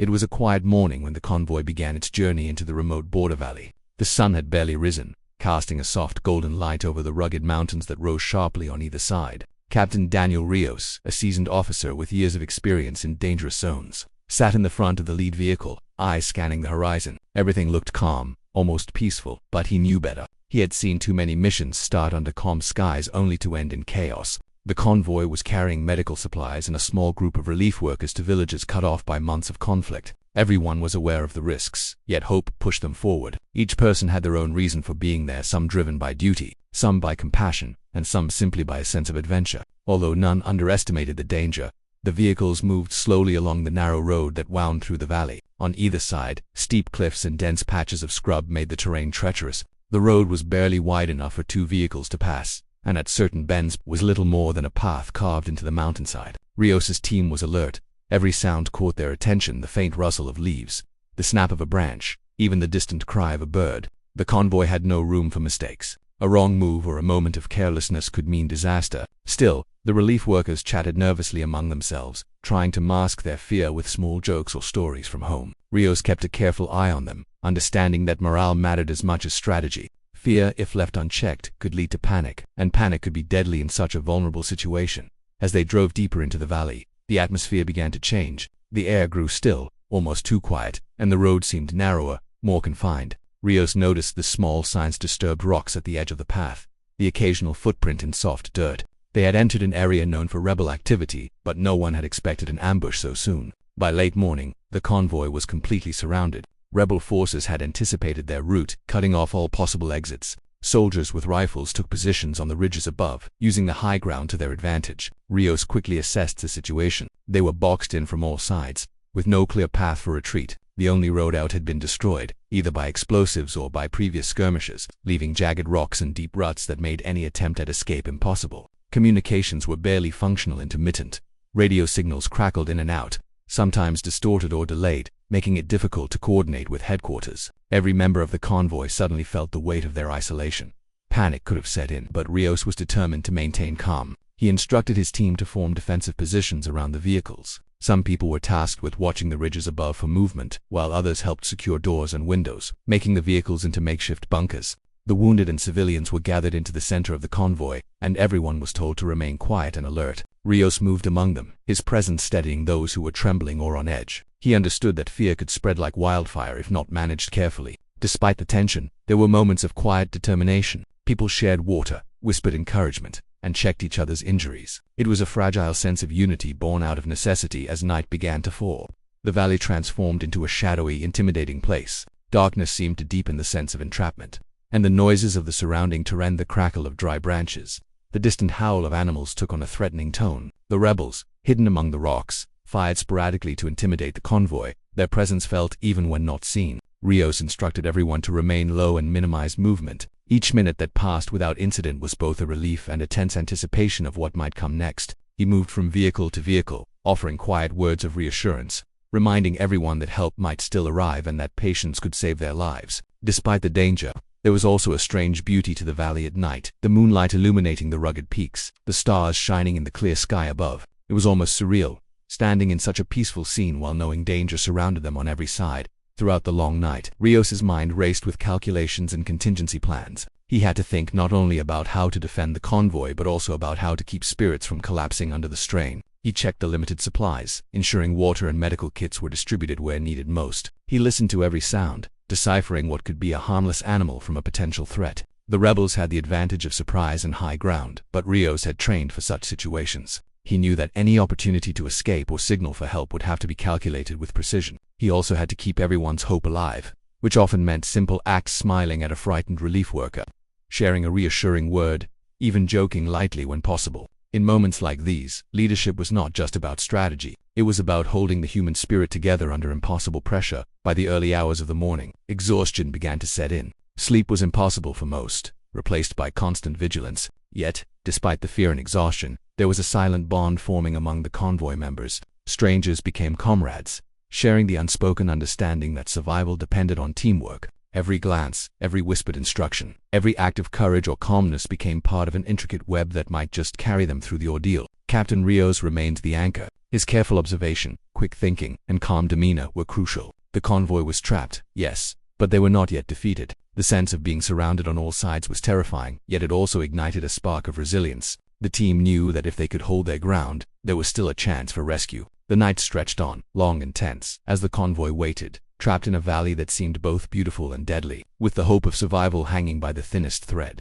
It was a quiet morning when the convoy began its journey into the remote border valley. The sun had barely risen, casting a soft golden light over the rugged mountains that rose sharply on either side. Captain Daniel Rios, a seasoned officer with years of experience in dangerous zones, sat in the front of the lead vehicle, eyes scanning the horizon. Everything looked calm, almost peaceful, but he knew better. He had seen too many missions start under calm skies only to end in chaos. The convoy was carrying medical supplies and a small group of relief workers to villages cut off by months of conflict. Everyone was aware of the risks, yet hope pushed them forward. Each person had their own reason for being there, some driven by duty, some by compassion, and some simply by a sense of adventure. Although none underestimated the danger, the vehicles moved slowly along the narrow road that wound through the valley. On either side, steep cliffs and dense patches of scrub made the terrain treacherous. The road was barely wide enough for two vehicles to pass, and at certain bends was little more than a path carved into the mountainside. Rios's team was alert. Every sound caught their attention: the faint rustle of leaves, the snap of a branch, even the distant cry of a bird. The convoy had no room for mistakes. A wrong move or a moment of carelessness could mean disaster. Still, the relief workers chatted nervously among themselves, trying to mask their fear with small jokes or stories from home. Rios kept a careful eye on them, understanding that morale mattered as much as strategy. Fear, if left unchecked, could lead to panic, and panic could be deadly in such a vulnerable situation. As they drove deeper into the valley, the atmosphere began to change. The air grew still, almost too quiet, and the road seemed narrower, more confined. Rios noticed the small signs, disturbed rocks at the edge of the path, the occasional footprint in soft dirt. They had entered an area known for rebel activity, but no one had expected an ambush so soon. By late morning, the convoy was completely surrounded. Rebel forces had anticipated their route, cutting off all possible exits. Soldiers with rifles took positions on the ridges above, using the high ground to their advantage. Rios quickly assessed the situation. They were boxed in from all sides, with no clear path for retreat. The only road out had been destroyed, either by explosives or by previous skirmishes, leaving jagged rocks and deep ruts that made any attempt at escape impossible. Communications were barely functional, intermittent. Radio signals crackled in and out, sometimes distorted or delayed, making it difficult to coordinate with headquarters. Every member of the convoy suddenly felt the weight of their isolation. Panic could have set in, but Rios was determined to maintain calm. He instructed his team to form defensive positions around the vehicles. Some people were tasked with watching the ridges above for movement, while others helped secure doors and windows, making the vehicles into makeshift bunkers. The wounded and civilians were gathered into the center of the convoy, and everyone was told to remain quiet and alert. Rios moved among them, his presence steadying those who were trembling or on edge. He understood that fear could spread like wildfire if not managed carefully. Despite the tension, there were moments of quiet determination. People shared water, whispered encouragement, and checked each other's injuries. It was a fragile sense of unity born out of necessity. As night began to fall, the valley transformed into a shadowy, intimidating place. Darkness seemed to deepen the sense of entrapment, and the noises of the surrounding terrain, the crackle of dry branches, the distant howl of animals took on a threatening tone. The rebels, hidden among the rocks, fired sporadically to intimidate the convoy. Their presence felt even when not seen. Rios instructed everyone to remain low and minimize movement. Each minute that passed without incident was both a relief and a tense anticipation of what might come next. He moved from vehicle to vehicle, offering quiet words of reassurance, reminding everyone that help might still arrive and that patience could save their lives. Despite the danger, there was also a strange beauty to the valley at night, the moonlight illuminating the rugged peaks, the stars shining in the clear sky above. It was almost surreal, standing in such a peaceful scene while knowing danger surrounded them on every side. Throughout the long night, Rios's mind raced with calculations and contingency plans. He had to think not only about how to defend the convoy but also about how to keep spirits from collapsing under the strain. He checked the limited supplies, ensuring water and medical kits were distributed where needed most. He listened to every sound, deciphering what could be a harmless animal from a potential threat. The rebels had the advantage of surprise and high ground, but Rios had trained for such situations. He knew that any opportunity to escape or signal for help would have to be calculated with precision. He also had to keep everyone's hope alive, which often meant simple acts: smiling at a frightened relief worker, sharing a reassuring word, even joking lightly when possible. In moments like these, leadership was not just about strategy. It was about holding the human spirit together under impossible pressure. By the early hours of the morning, exhaustion began to set in. Sleep was impossible for most, replaced by constant vigilance. Yet, despite the fear and exhaustion, there was a silent bond forming among the convoy members. Strangers became comrades, sharing the unspoken understanding that survival depended on teamwork. Every glance, every whispered instruction, every act of courage or calmness became part of an intricate web that might just carry them through the ordeal. Captain Rios remained the anchor. His careful observation, quick thinking, and calm demeanor were crucial. The convoy was trapped, yes, but they were not yet defeated. The sense of being surrounded on all sides was terrifying, yet it also ignited a spark of resilience. The team knew that if they could hold their ground, there was still a chance for rescue. The night stretched on, long and tense, as the convoy waited, trapped in a valley that seemed both beautiful and deadly, with the hope of survival hanging by the thinnest thread.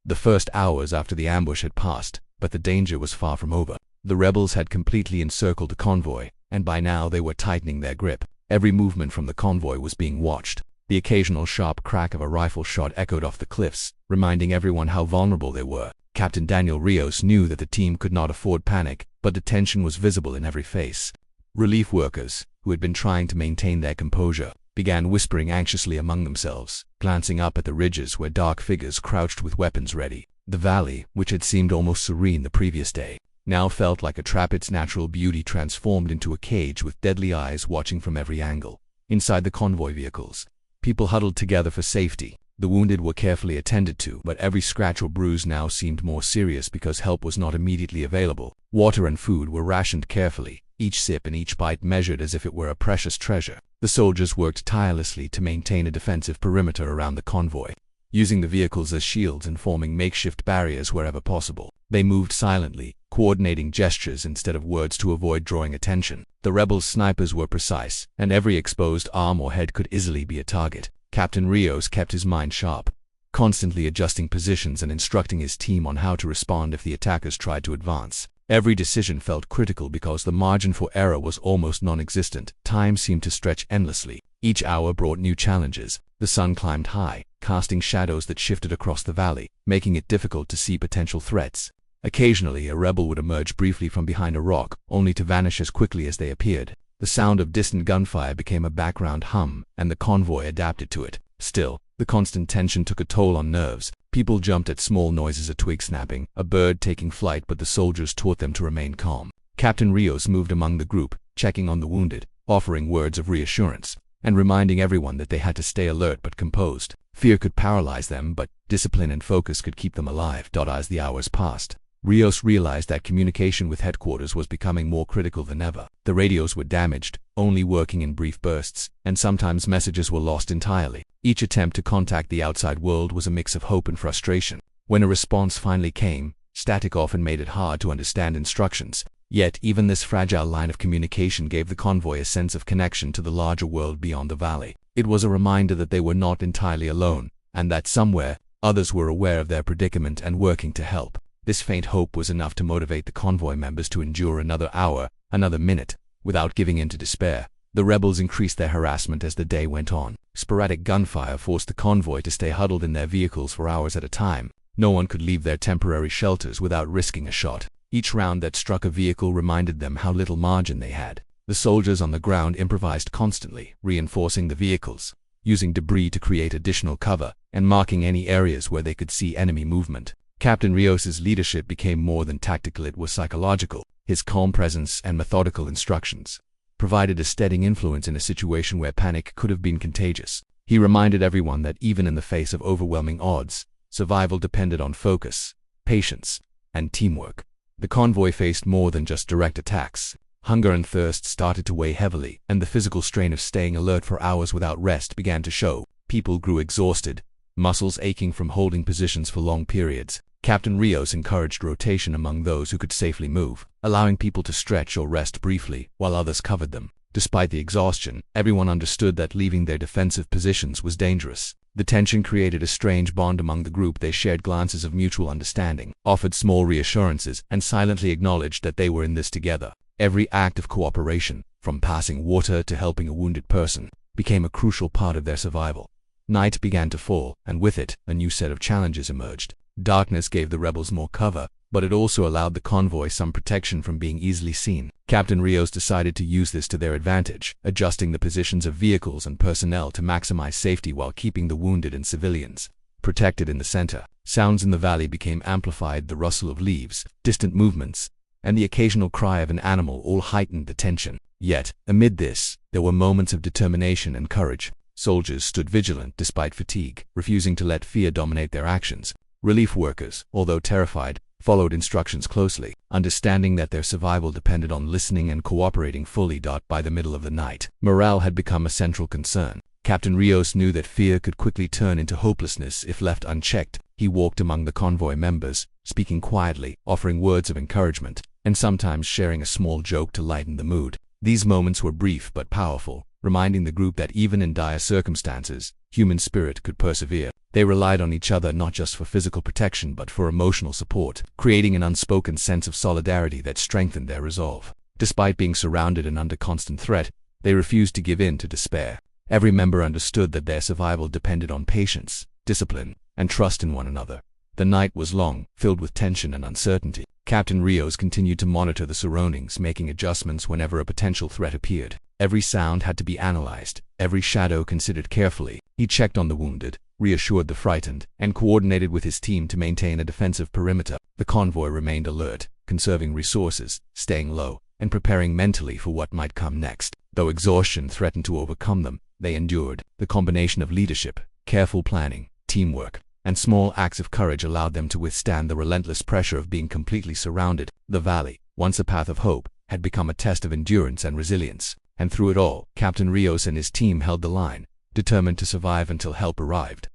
The first hours after the ambush had passed, but the danger was far from over. The rebels had completely encircled the convoy, and by now they were tightening their grip. Every movement from the convoy was being watched. The occasional sharp crack of a rifle shot echoed off the cliffs, reminding everyone how vulnerable they were. Captain Daniel Rios knew that the team could not afford panic, but the tension was visible in every face. Relief workers, who had been trying to maintain their composure, began whispering anxiously among themselves, glancing up at the ridges where dark figures crouched with weapons ready. The valley, which had seemed almost serene the previous day, now felt like a trap, its natural beauty transformed into a cage with deadly eyes watching from every angle. Inside the convoy vehicles, people huddled together for safety. The wounded were carefully attended to, but every scratch or bruise now seemed more serious because help was not immediately available. Water and food were rationed carefully, each sip and each bite measured as if it were a precious treasure. The soldiers worked tirelessly to maintain a defensive perimeter around the convoy, using the vehicles as shields and forming makeshift barriers wherever possible. They moved silently, coordinating gestures instead of words to avoid drawing attention. The rebels' snipers were precise, and every exposed arm or head could easily be a target. Captain Rios kept his mind sharp, constantly adjusting positions and instructing his team on how to respond if the attackers tried to advance. Every decision felt critical because the margin for error was almost non-existent. Time seemed to stretch endlessly. Each hour brought new challenges. The sun climbed high, casting shadows that shifted across the valley, making it difficult to see potential threats. Occasionally, a rebel would emerge briefly from behind a rock, only to vanish as quickly as they appeared. The sound of distant gunfire became a background hum, and the convoy adapted to it. Still, the constant tension took a toll on nerves. People jumped at small noises, a twig snapping, a bird taking flight, but the soldiers taught them to remain calm. Captain Rios moved among the group, checking on the wounded, offering words of reassurance, and reminding everyone that they had to stay alert but composed. Fear could paralyze them, but discipline and focus could keep them alive. As the hours passed, Rios realized that communication with headquarters was becoming more critical than ever. The radios were damaged, only working in brief bursts, and sometimes messages were lost entirely. Each attempt to contact the outside world was a mix of hope and frustration. When a response finally came, static often made it hard to understand instructions. Yet even this fragile line of communication gave the convoy a sense of connection to the larger world beyond the valley. It was a reminder that they were not entirely alone, and that somewhere, others were aware of their predicament and working to help. This faint hope was enough to motivate the convoy members to endure another hour, another minute, without giving in to despair. The rebels increased their harassment as the day went on. Sporadic gunfire forced the convoy to stay huddled in their vehicles for hours at a time. No one could leave their temporary shelters without risking a shot. Each round that struck a vehicle reminded them how little margin they had. The soldiers on the ground improvised constantly, reinforcing the vehicles, using debris to create additional cover, and marking any areas where they could see enemy movement. Captain Rios's leadership became more than tactical, it was psychological. His calm presence and methodical instructions provided a steadying influence in a situation where panic could have been contagious. He reminded everyone that even in the face of overwhelming odds, survival depended on focus, patience, and teamwork. The convoy faced more than just direct attacks. Hunger and thirst started to weigh heavily, and the physical strain of staying alert for hours without rest began to show. People grew exhausted, muscles aching from holding positions for long periods. Captain Rios encouraged rotation among those who could safely move, allowing people to stretch or rest briefly while others covered them. Despite the exhaustion, everyone understood that leaving their defensive positions was dangerous. The tension created a strange bond among the group. They shared glances of mutual understanding, offered small reassurances, and silently acknowledged that they were in this together. Every act of cooperation, from passing water to helping a wounded person, became a crucial part of their survival. Night began to fall, and with it, a new set of challenges emerged. Darkness gave the rebels more cover, but it also allowed the convoy some protection from being easily seen. Captain Rios decided to use this to their advantage, adjusting the positions of vehicles and personnel to maximize safety while keeping the wounded and civilians protected in the center. Sounds in the valley became amplified. The rustle of leaves, distant movements, and the occasional cry of an animal all heightened the tension. Yet, amid this, there were moments of determination and courage. Soldiers stood vigilant despite fatigue, refusing to let fear dominate their actions. Relief workers, although terrified, followed instructions closely, understanding that their survival depended on listening and cooperating fully. By the middle of the night, morale had become a central concern. Captain Rios knew that fear could quickly turn into hopelessness if left unchecked. He walked among the convoy members, speaking quietly, offering words of encouragement, and sometimes sharing a small joke to lighten the mood. These moments were brief but powerful, reminding the group that even in dire circumstances, human spirit could persevere. They relied on each other not just for physical protection but for emotional support, creating an unspoken sense of solidarity that strengthened their resolve. Despite being surrounded and under constant threat, they refused to give in to despair. Every member understood that their survival depended on patience, discipline, and trust in one another. The night was long, filled with tension and uncertainty. Captain Rios continued to monitor the surroundings, making adjustments whenever a potential threat appeared. Every sound had to be analyzed, every shadow considered carefully. He checked on the wounded, reassured the frightened, and coordinated with his team to maintain a defensive perimeter. The convoy remained alert, conserving resources, staying low, and preparing mentally for what might come next. Though exhaustion threatened to overcome them, they endured. The combination of leadership, careful planning, teamwork, and small acts of courage allowed them to withstand the relentless pressure of being completely surrounded. The valley, once a path of hope, had become a test of endurance and resilience. And through it all, Captain Rios and his team held the line, determined to survive until help arrived.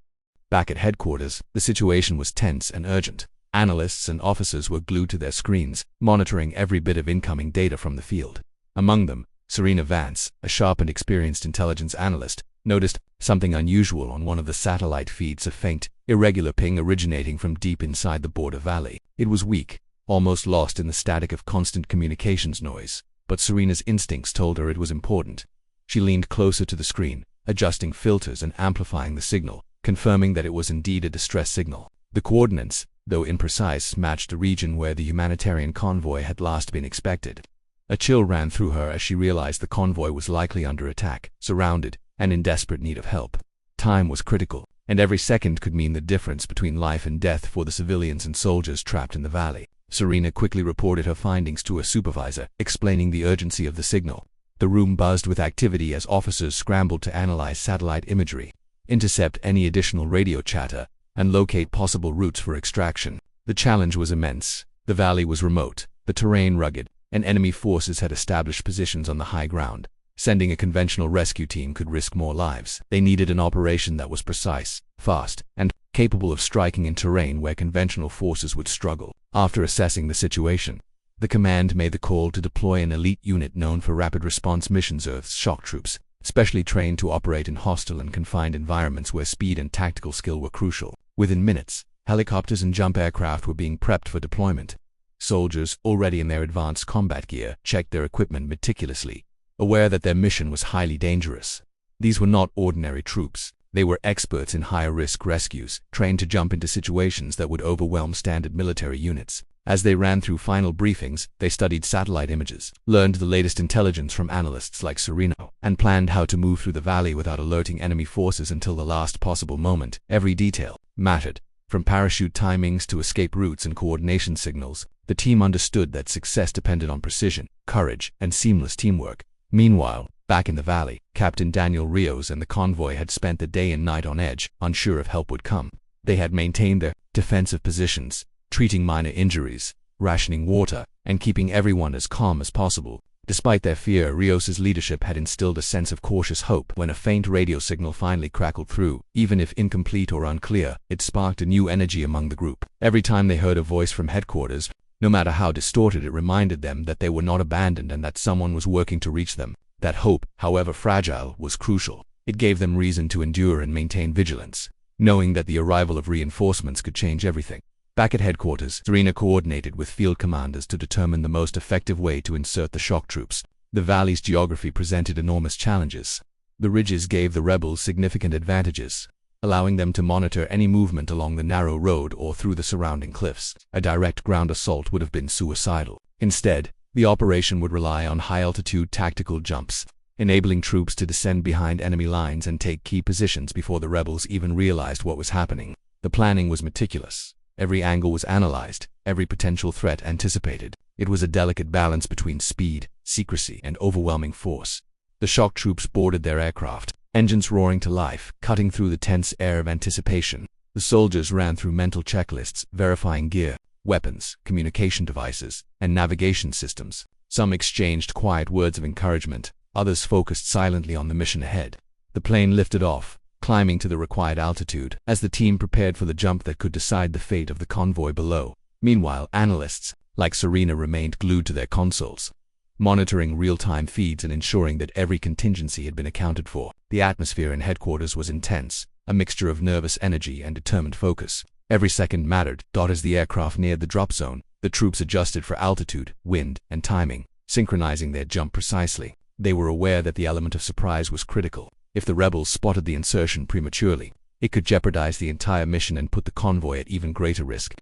Back at headquarters, the situation was tense and urgent. Analysts and officers were glued to their screens, monitoring every bit of incoming data from the field. Among them, Serena Vance, a sharp and experienced intelligence analyst, noticed something unusual on one of the satellite feeds, a faint, irregular ping originating from deep inside the border valley. It was weak, almost lost in the static of constant communications noise, but Serena's instincts told her it was important. She leaned closer to the screen, adjusting filters and amplifying the signal, confirming that it was indeed a distress signal. The coordinates, though imprecise, matched the region where the humanitarian convoy had last been expected. A chill ran through her as she realized the convoy was likely under attack, surrounded, and in desperate need of help. Time was critical, and every second could mean the difference between life and death for the civilians and soldiers trapped in the valley. Serena quickly reported her findings to her supervisor, explaining the urgency of the signal. The room buzzed with activity as officers scrambled to analyze satellite imagery, intercept any additional radio chatter, and locate possible routes for extraction. The challenge was immense. The valley was remote, the terrain rugged, and enemy forces had established positions on the high ground. Sending a conventional rescue team could risk more lives. They needed an operation that was precise, fast, and capable of striking in terrain where conventional forces would struggle. After assessing the situation, the command made the call to deploy an elite unit known for rapid response missions, Earth's shock troops, specially trained to operate in hostile and confined environments where speed and tactical skill were crucial. Within minutes, helicopters and jump aircraft were being prepped for deployment. Soldiers, already in their advanced combat gear, checked their equipment meticulously, aware that their mission was highly dangerous. These were not ordinary troops. They were experts in high-risk rescues, trained to jump into situations that would overwhelm standard military units. As they ran through final briefings, they studied satellite images, learned the latest intelligence from analysts like Serena, and planned how to move through the valley without alerting enemy forces until the last possible moment. Every detail mattered, from parachute timings to escape routes and coordination signals. The team understood that success depended on precision, courage, and seamless teamwork. Meanwhile, back in the valley, Captain Daniel Rios and the convoy had spent the day and night on edge, unsure if help would come. They had maintained their defensive positions, treating minor injuries, rationing water, and keeping everyone as calm as possible. Despite their fear, Rios's leadership had instilled a sense of cautious hope. When a faint radio signal finally crackled through, even if incomplete or unclear, it sparked a new energy among the group. Every time they heard a voice from headquarters, no matter how distorted, it reminded them that they were not abandoned and that someone was working to reach them. That hope, however fragile, was crucial. It gave them reason to endure and maintain vigilance, knowing that the arrival of reinforcements could change everything. Back at headquarters, Serena coordinated with field commanders to determine the most effective way to insert the shock troops. The valley's geography presented enormous challenges. The ridges gave the rebels significant advantages, allowing them to monitor any movement along the narrow road or through the surrounding cliffs. A direct ground assault would have been suicidal. Instead, the operation would rely on high-altitude tactical jumps, enabling troops to descend behind enemy lines and take key positions before the rebels even realized what was happening. The planning was meticulous. Every angle was analyzed, every potential threat anticipated. It was a delicate balance between speed, secrecy, and overwhelming force. The shock troops boarded their aircraft, engines roaring to life, cutting through the tense air of anticipation. The soldiers ran through mental checklists, verifying gear, weapons, communication devices, and navigation systems. Some exchanged quiet words of encouragement, others focused silently on the mission ahead. The plane lifted off, climbing to the required altitude, as the team prepared for the jump that could decide the fate of the convoy below. Meanwhile, analysts, like Serena, remained glued to their consoles, monitoring real-time feeds and ensuring that every contingency had been accounted for. The atmosphere in headquarters was intense, a mixture of nervous energy and determined focus. Every second mattered. As the aircraft neared the drop zone, the troops adjusted for altitude, wind, and timing, synchronizing their jump precisely. They were aware that the element of surprise was critical. If the rebels spotted the insertion prematurely, it could jeopardize the entire mission and put the convoy at even greater risk.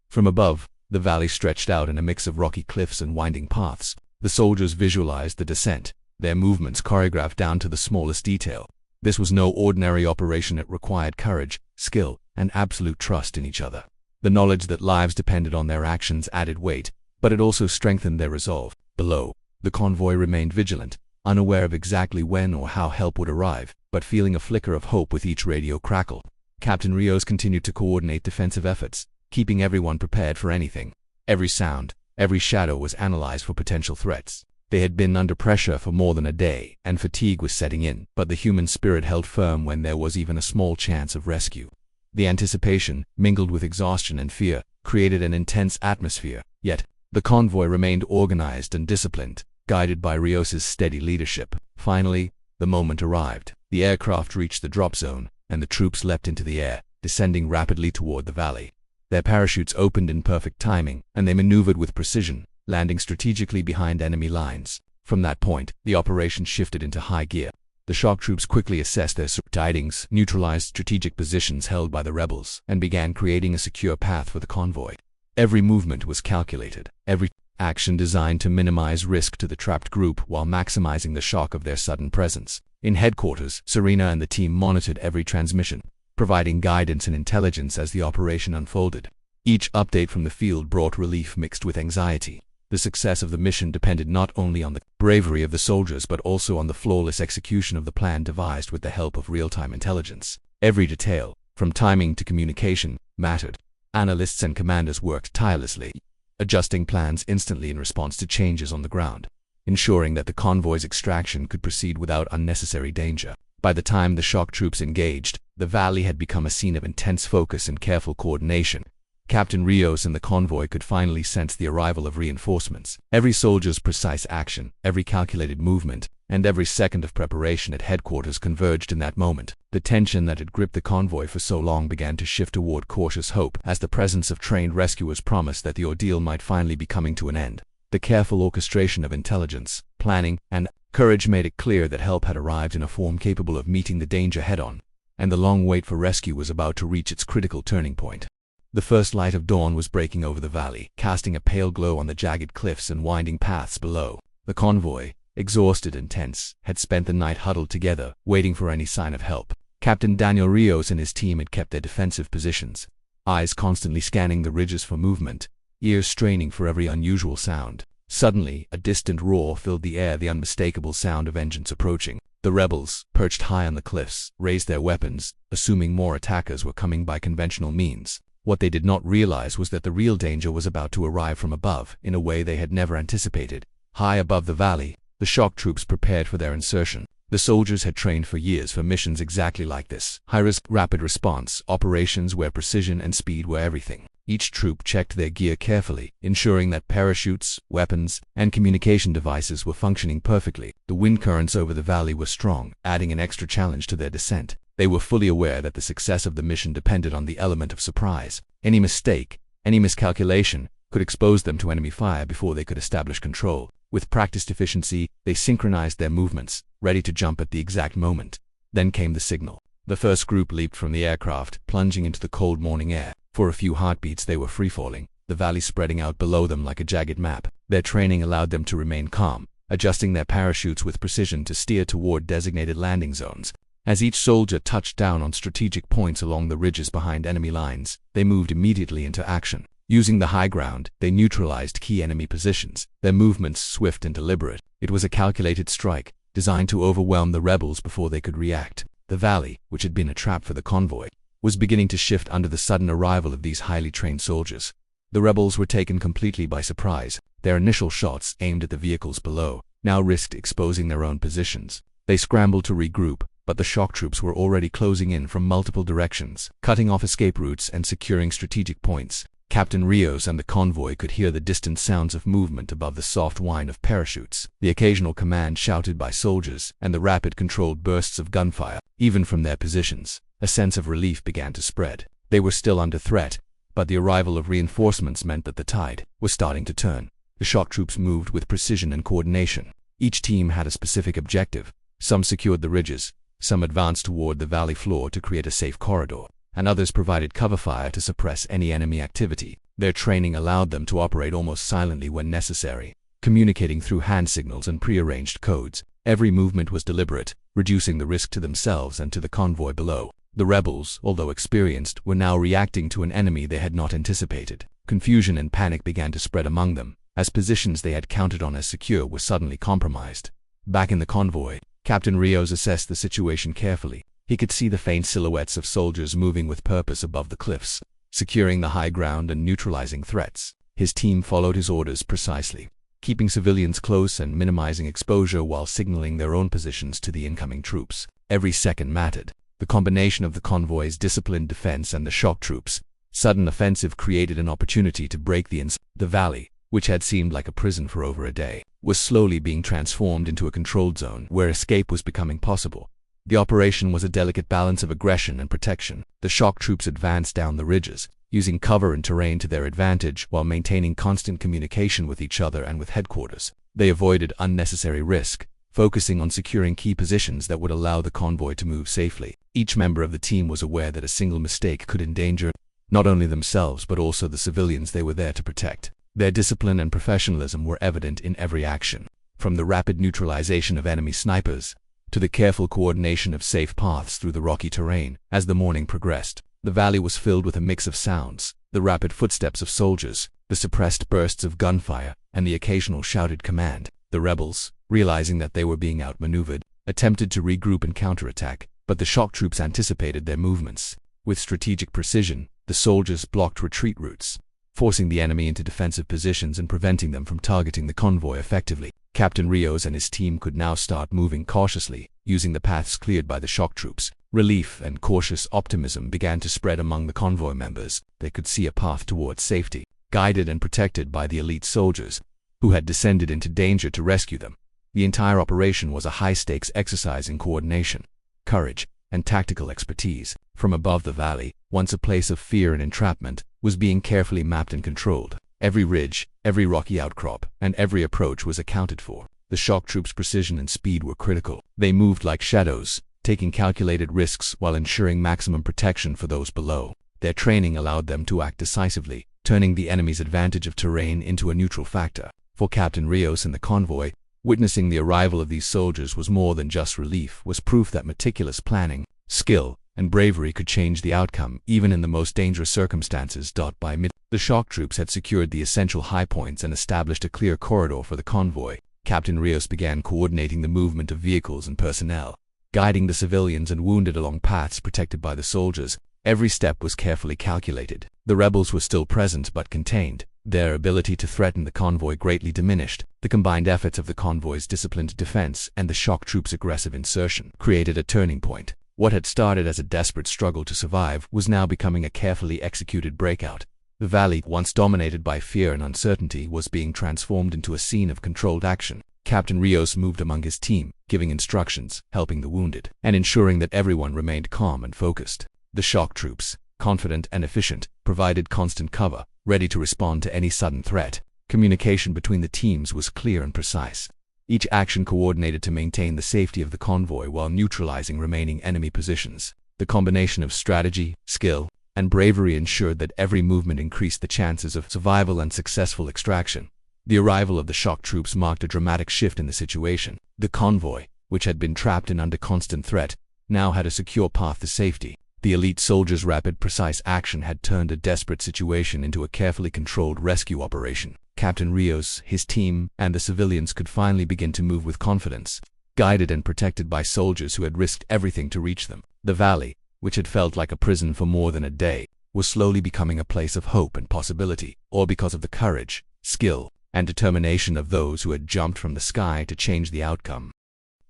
From above, the valley stretched out in a mix of rocky cliffs and winding paths. The soldiers visualized the descent, their movements choreographed down to the smallest detail. This was no ordinary operation. It required courage, skill, and absolute trust in each other. The knowledge that lives depended on their actions added weight, but it also strengthened their resolve. Below, the convoy remained vigilant, unaware of exactly when or how help would arrive, but feeling a flicker of hope with each radio crackle. Captain Rios continued to coordinate defensive efforts, keeping everyone prepared for anything. Every sound, every shadow was analyzed for potential threats. They had been under pressure for more than a day, and fatigue was setting in, but the human spirit held firm when there was even a small chance of rescue. The anticipation, mingled with exhaustion and fear, created an intense atmosphere, yet the convoy remained organized and disciplined, guided by Rios's steady leadership. Finally, the moment arrived. The aircraft reached the drop zone, and the troops leapt into the air, descending rapidly toward the valley. Their parachutes opened in perfect timing, and they maneuvered with precision, landing strategically behind enemy lines. From that point, the operation shifted into high gear. The shock troops quickly assessed their tidings, neutralized strategic positions held by the rebels, and began creating a secure path for the convoy. Every movement was calculated, every action designed to minimize risk to the trapped group while maximizing the shock of their sudden presence. In headquarters, Serena and the team monitored every transmission, providing guidance and intelligence as the operation unfolded. Each update from the field brought relief mixed with anxiety. The success of the mission depended not only on the bravery of the soldiers but also on the flawless execution of the plan devised with the help of real-time intelligence. Every detail, from timing to communication, mattered. Analysts and commanders worked tirelessly, adjusting plans instantly in response to changes on the ground, ensuring that the convoy's extraction could proceed without unnecessary danger. By the time the shock troops engaged, the valley had become a scene of intense focus and careful coordination. Captain Rios and the convoy could finally sense the arrival of reinforcements. Every soldier's precise action, every calculated movement, and every second of preparation at headquarters converged in that moment. The tension that had gripped the convoy for so long began to shift toward cautious hope as the presence of trained rescuers promised that the ordeal might finally be coming to an end. The careful orchestration of intelligence, planning, and courage made it clear that help had arrived in a form capable of meeting the danger head-on, and the long wait for rescue was about to reach its critical turning point. The first light of dawn was breaking over the valley, casting a pale glow on the jagged cliffs and winding paths below. The convoy, exhausted and tense, had spent the night huddled together, waiting for any sign of help. Captain Daniel Rios and his team had kept their defensive positions, eyes constantly scanning the ridges for movement, ears straining for every unusual sound. Suddenly, a distant roar filled the air, the unmistakable sound of engines approaching. The rebels, perched high on the cliffs, raised their weapons, assuming more attackers were coming by conventional means. What they did not realize was that the real danger was about to arrive from above, in a way they had never anticipated. High above the valley, the shock troops prepared for their insertion. The soldiers had trained for years for missions exactly like this. High-risk, rapid response operations where precision and speed were everything. Each troop checked their gear carefully, ensuring that parachutes, weapons, and communication devices were functioning perfectly. The wind currents over the valley were strong, adding an extra challenge to their descent. They were fully aware that the success of the mission depended on the element of surprise. Any mistake, any miscalculation, could expose them to enemy fire before they could establish control. With practiced efficiency, they synchronized their movements, ready to jump at the exact moment. Then came the signal. The first group leaped from the aircraft, plunging into the cold morning air. For a few heartbeats they were free-falling, the valley spreading out below them like a jagged map. Their training allowed them to remain calm, adjusting their parachutes with precision to steer toward designated landing zones. As each soldier touched down on strategic points along the ridges behind enemy lines, they moved immediately into action. Using the high ground, they neutralized key enemy positions, their movements swift and deliberate. It was a calculated strike, designed to overwhelm the rebels before they could react. The valley, which had been a trap for the convoy, was beginning to shift under the sudden arrival of these highly trained soldiers. The rebels were taken completely by surprise. Their initial shots, aimed at the vehicles below, now risked exposing their own positions. They scrambled to regroup, but the shock troops were already closing in from multiple directions, cutting off escape routes and securing strategic points. Captain Rios and the convoy could hear the distant sounds of movement above the soft whine of parachutes, the occasional command shouted by soldiers, and the rapid controlled bursts of gunfire. Even from their positions, a sense of relief began to spread. They were still under threat, but the arrival of reinforcements meant that the tide was starting to turn. The shock troops moved with precision and coordination. Each team had a specific objective. Some secured the ridges, some advanced toward the valley floor to create a safe corridor, and others provided cover fire to suppress any enemy activity. Their training allowed them to operate almost silently when necessary, communicating through hand signals and prearranged codes. Every movement was deliberate, reducing the risk to themselves and to the convoy below. The rebels, although experienced, were now reacting to an enemy they had not anticipated. Confusion and panic began to spread among them, as positions they had counted on as secure were suddenly compromised. Back in the convoy, Captain Rios assessed the situation carefully. He could see the faint silhouettes of soldiers moving with purpose above the cliffs, securing the high ground and neutralizing threats. His team followed his orders precisely, keeping civilians close and minimizing exposure while signaling their own positions to the incoming troops. Every second mattered. The combination of the convoy's disciplined defense and the shock troops' sudden offensive created an opportunity to break the valley, which had seemed like a prison for over a day, was slowly being transformed into a controlled zone where escape was becoming possible. The operation was a delicate balance of aggression and protection. The shock troops advanced down the ridges, using cover and terrain to their advantage while maintaining constant communication with each other and with headquarters. They avoided unnecessary risk, focusing on securing key positions that would allow the convoy to move safely. Each member of the team was aware that a single mistake could endanger not only themselves but also the civilians they were there to protect. Their discipline and professionalism were evident in every action, from the rapid neutralization of enemy snipers to the careful coordination of safe paths through the rocky terrain. As the morning progressed, the valley was filled with a mix of sounds: the rapid footsteps of soldiers, the suppressed bursts of gunfire, and the occasional shouted command. The rebels, realizing that they were being outmaneuvered, attempted to regroup and counterattack, but the shock troops anticipated their movements. With strategic precision, the soldiers blocked retreat routes, forcing the enemy into defensive positions and preventing them from targeting the convoy effectively. Captain Rios and his team could now start moving cautiously, using the paths cleared by the shock troops. Relief and cautious optimism began to spread among the convoy members. They could see a path towards safety, guided and protected by the elite soldiers, who had descended into danger to rescue them. The entire operation was a high-stakes exercise in coordination, courage, and tactical expertise. From above, the valley, once a place of fear and entrapment, was being carefully mapped and controlled. Every ridge, every rocky outcrop, and every approach was accounted for. The shock troops' precision and speed were critical. They moved like shadows, taking calculated risks while ensuring maximum protection for those below. Their training allowed them to act decisively, turning the enemy's advantage of terrain into a neutral factor. For Captain Rios and the convoy, witnessing the arrival of these soldiers was more than just relief, was proof that meticulous planning, skill, and bravery could change the outcome, even in the most dangerous circumstances. By mid, the shock troops had secured the essential high points and established a clear corridor for the convoy. Captain Rios began coordinating the movement of vehicles and personnel, guiding the civilians and wounded along paths protected by the soldiers. Every step was carefully calculated. The rebels were still present but contained. Their ability to threaten the convoy greatly diminished. The combined efforts of the convoy's disciplined defense and the shock troops' aggressive insertion created a turning point. What had started as a desperate struggle to survive was now becoming a carefully executed breakout. The valley, once dominated by fear and uncertainty, was being transformed into a scene of controlled action. Captain Rios moved among his team, giving instructions, helping the wounded, and ensuring that everyone remained calm and focused. The shock troops, confident and efficient, provided constant cover, ready to respond to any sudden threat. Communication between the teams was clear and precise. Each action coordinated to maintain the safety of the convoy while neutralizing remaining enemy positions. The combination of strategy, skill, and bravery ensured that every movement increased the chances of survival and successful extraction. The arrival of the shock troops marked a dramatic shift in the situation. The convoy, which had been trapped and under constant threat, now had a secure path to safety. The elite soldiers' rapid, precise action had turned a desperate situation into a carefully controlled rescue operation. Captain Rios, his team, and the civilians could finally begin to move with confidence, guided and protected by soldiers who had risked everything to reach them. The valley, which had felt like a prison for more than a day, was slowly becoming a place of hope and possibility, all because of the courage, skill, and determination of those who had jumped from the sky to change the outcome.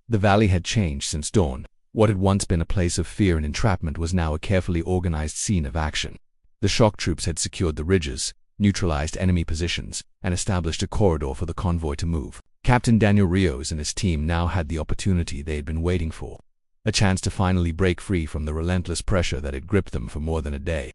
The valley had changed since dawn. What had once been a place of fear and entrapment was now a carefully organized scene of action. The shock troops had secured the ridges, neutralized enemy positions, and established a corridor for the convoy to move. Captain Daniel Rios and his team now had the opportunity they had been waiting for. A chance to finally break free from the relentless pressure that had gripped them for more than a day.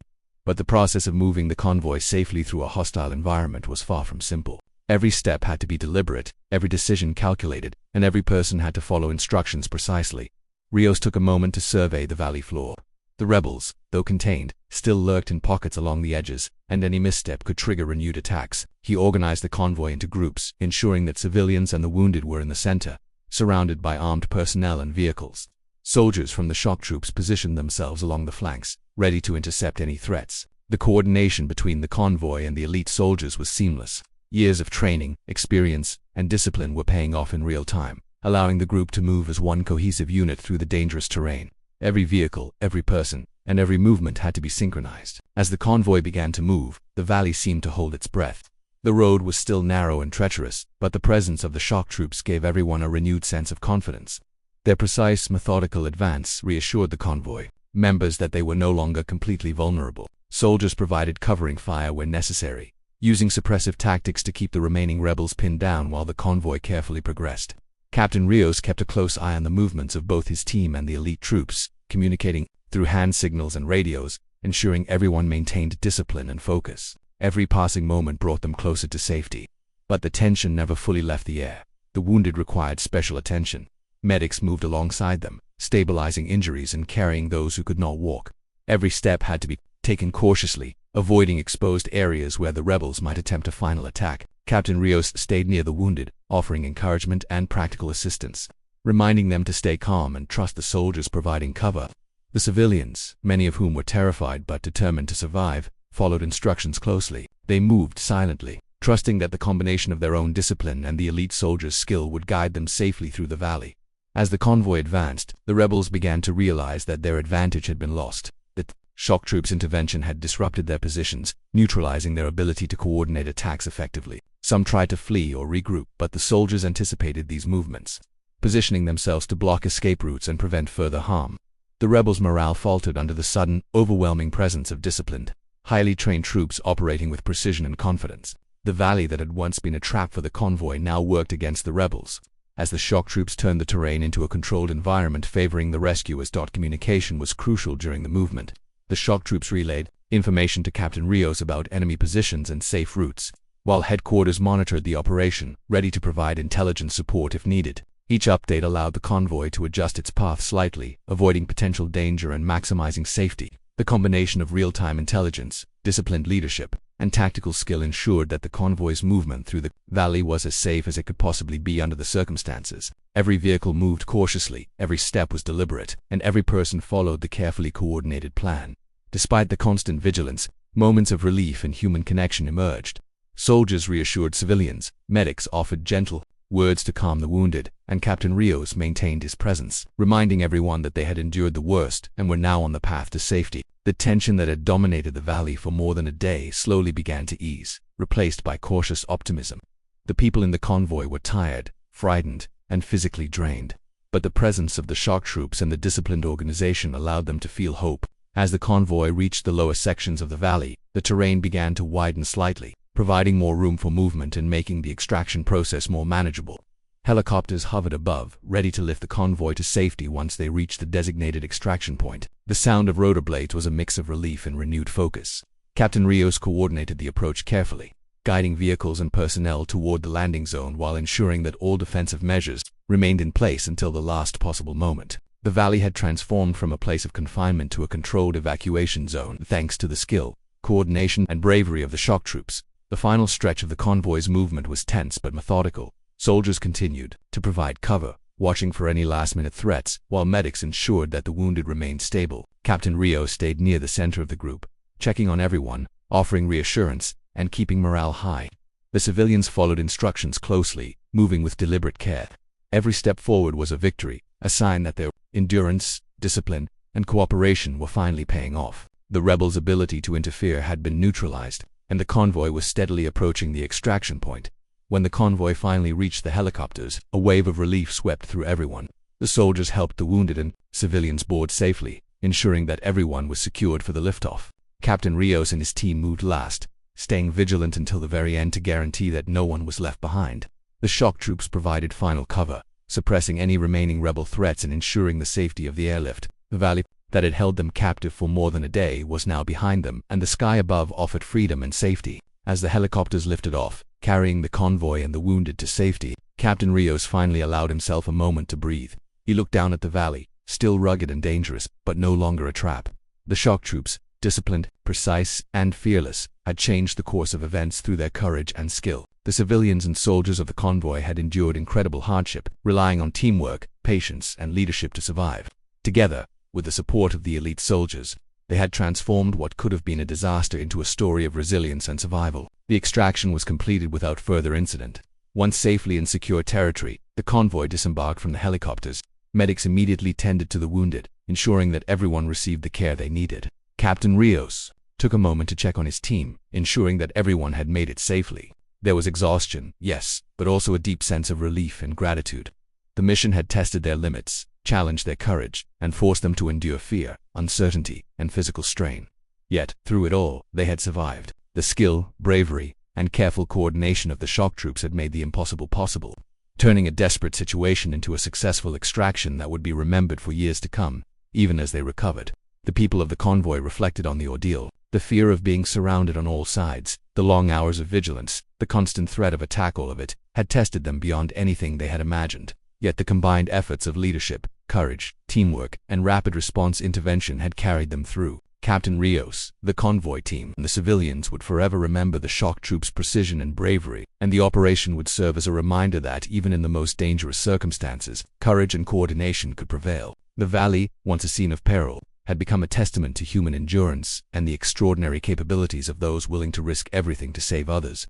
But the process of moving the convoy safely through a hostile environment was far from simple. Every step had to be deliberate, every decision calculated, and every person had to follow instructions precisely. Rios took a moment to survey the valley floor. The rebels, though contained, still lurked in pockets along the edges, and any misstep could trigger renewed attacks. He organized the convoy into groups, ensuring that civilians and the wounded were in the center, surrounded by armed personnel and vehicles. Soldiers from the shock troops positioned themselves along the flanks, ready to intercept any threats. The coordination between the convoy and the elite soldiers was seamless. Years of training, experience, and discipline were paying off in real time, allowing the group to move as one cohesive unit through the dangerous terrain. Every vehicle, every person, and every movement had to be synchronized. As the convoy began to move, the valley seemed to hold its breath. The road was still narrow and treacherous, but the presence of the shock troops gave everyone a renewed sense of confidence. Their precise, methodical advance reassured the convoy members that they were no longer completely vulnerable. Soldiers provided covering fire when necessary, using suppressive tactics to keep the remaining rebels pinned down while the convoy carefully progressed. Captain Rios kept a close eye on the movements of both his team and the elite troops, communicating through hand signals and radios, ensuring everyone maintained discipline and focus. Every passing moment brought them closer to safety. But the tension never fully left the air. The wounded required special attention. Medics moved alongside them, stabilizing injuries and carrying those who could not walk. Every step had to be taken cautiously, avoiding exposed areas where the rebels might attempt a final attack. Captain Rios stayed near the wounded, offering encouragement and practical assistance, reminding them to stay calm and trust the soldiers providing cover. The civilians, many of whom were terrified but determined to survive, followed instructions closely. They moved silently, trusting that the combination of their own discipline and the elite soldiers' skill would guide them safely through the valley. As the convoy advanced, the rebels began to realize that their advantage had been lost. The shock troops' intervention had disrupted their positions, neutralizing their ability to coordinate attacks effectively. Some tried to flee or regroup, but the soldiers anticipated these movements, positioning themselves to block escape routes and prevent further harm. The rebels' morale faltered under the sudden, overwhelming presence of disciplined, highly trained troops operating with precision and confidence. The valley that had once been a trap for the convoy now worked against the rebels. As the shock troops turned the terrain into a controlled environment favoring the rescuers. Communication was crucial during the movement. The shock troops relayed information to Captain Rios about enemy positions and safe routes, while headquarters monitored the operation, ready to provide intelligence support if needed. Each update allowed the convoy to adjust its path slightly, avoiding potential danger and maximizing safety. The combination of real-time intelligence, disciplined leadership, and tactical skill ensured that the convoy's movement through the valley was as safe as it could possibly be under the circumstances. Every vehicle moved cautiously, every step was deliberate, and every person followed the carefully coordinated plan. Despite the constant vigilance, moments of relief and human connection emerged. Soldiers reassured civilians, medics offered gentle words to calm the wounded, and Captain Rios maintained his presence, reminding everyone that they had endured the worst and were now on the path to safety. The tension that had dominated the valley for more than a day slowly began to ease, replaced by cautious optimism. The people in the convoy were tired, frightened, and physically drained, but the presence of the shock troops and the disciplined organization allowed them to feel hope. As the convoy reached the lower sections of the valley, the terrain began to widen slightly, providing more room for movement and making the extraction process more manageable. Helicopters hovered above, ready to lift the convoy to safety once they reached the designated extraction point. The sound of rotor blades was a mix of relief and renewed focus. Captain Rios coordinated the approach carefully, guiding vehicles and personnel toward the landing zone while ensuring that all defensive measures remained in place until the last possible moment. The valley had transformed from a place of confinement to a controlled evacuation zone thanks to the skill, coordination, and bravery of the shock troops. The final stretch of the convoy's movement was tense but methodical. Soldiers continued to provide cover, watching for any last-minute threats, while medics ensured that the wounded remained stable. Captain Rios stayed near the center of the group, checking on everyone, offering reassurance, and keeping morale high. The civilians followed instructions closely, moving with deliberate care. Every step forward was a victory, a sign that their endurance, discipline, and cooperation were finally paying off. The rebels' ability to interfere had been neutralized, and the convoy was steadily approaching the extraction point. When the convoy finally reached the helicopters, a wave of relief swept through everyone. The soldiers helped the wounded and civilians board safely, ensuring that everyone was secured for the liftoff. Captain Rios and his team moved last, staying vigilant until the very end to guarantee that no one was left behind. The shock troops provided final cover, suppressing any remaining rebel threats and ensuring the safety of the airlift. The valley that had held them captive for more than a day was now behind them, and the sky above offered freedom and safety. As the helicopters lifted off, carrying the convoy and the wounded to safety, Captain Rios finally allowed himself a moment to breathe. He looked down at the valley, still rugged and dangerous, but no longer a trap. The shock troops, disciplined, precise, and fearless, had changed the course of events through their courage and skill. The civilians and soldiers of the convoy had endured incredible hardship, relying on teamwork, patience, and leadership to survive. Together, with the support of the elite soldiers, they had transformed what could have been a disaster into a story of resilience and survival. The extraction was completed without further incident. Once safely in secure territory, the convoy disembarked from the helicopters. Medics immediately tended to the wounded, ensuring that everyone received the care they needed. Captain Rios took a moment to check on his team, ensuring that everyone had made it safely. There was exhaustion, yes, but also a deep sense of relief and gratitude. The mission had tested their limits, challenged their courage, and forced them to endure fear, uncertainty, and physical strain. Yet, through it all, they had survived. The skill, bravery, and careful coordination of the shock troops had made the impossible possible, turning a desperate situation into a successful extraction that would be remembered for years to come, even as they recovered. The people of the convoy reflected on the ordeal. The fear of being surrounded on all sides, the long hours of vigilance, the constant threat of attack, all of it had tested them beyond anything they had imagined. Yet the combined efforts of leadership, courage, teamwork, and rapid response intervention had carried them through. Captain Rios, the convoy team, and the civilians would forever remember the shock troops' precision and bravery, and the operation would serve as a reminder that, even in the most dangerous circumstances, courage and coordination could prevail. The valley, once a scene of peril, had become a testament to human endurance and the extraordinary capabilities of those willing to risk everything to save others.